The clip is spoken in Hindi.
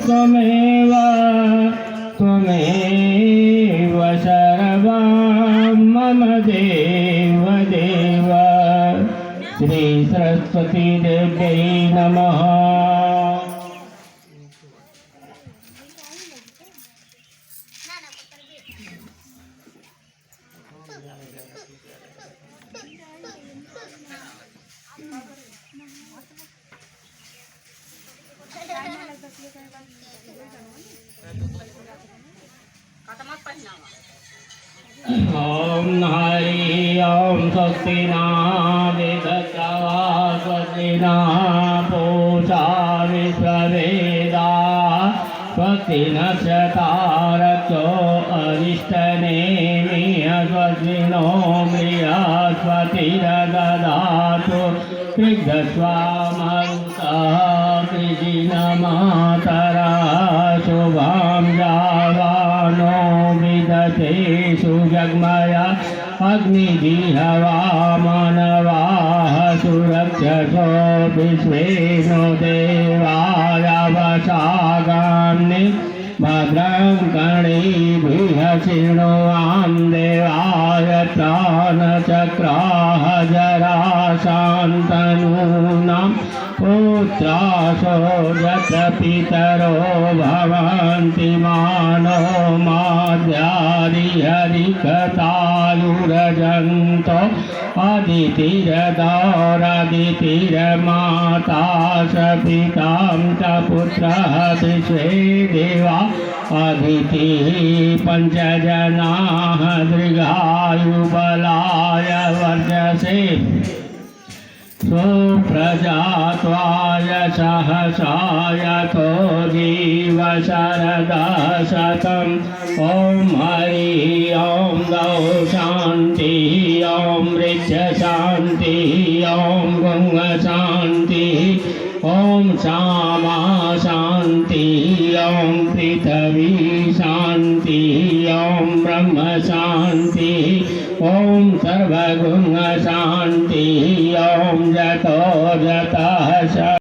त्वमेव त्वमेव सर्वं मम देव देव। श्री सरस्वती देव्यै नमः। ओम हरि ओम स्वस्ति न वेदस्रवा स्वस्ति न पूषा विश्ववेदाः स्वस्ति नक्षत्रार्क्ष्यो अरिष्टनेमिः स्वस्ति नो बृहस्पतिर्दधातु त्रिग्धस्वामरुतः कृजिनमातरः शुभं जावानो विदते सुजग्मया अग्निदिहवा मानवाः सुरक्षसो विश्वेनो देवाय वशागान्नि भद्रं कर्णेभिः शृणुयां देवाय प्राणचक्राः जराशान्तनूनां पुत्रासो यत्र पितरो भवन्ति मानो माद्यादिहरिकतायुरजन्तो अदितिरदौरदितिर्माता च पितां च पुत्रः विश्वे देवा अदितिः पञ्चजनाः दीर्घायुबलाय वर्चसे सुप्रजात्वाय सहसाय तो जीव शरदशतम्। ॐ हरि ॐ गौ शान्ति ॐ ऋच शान्ति ॐ गुङ शान्ति ॐ श्यामा शान्ति ॐ पृथ्वी शान्ति ॐ ब्रह्म शान्ति ॐ सर्वगुण शान्ति ॐ जतो जतः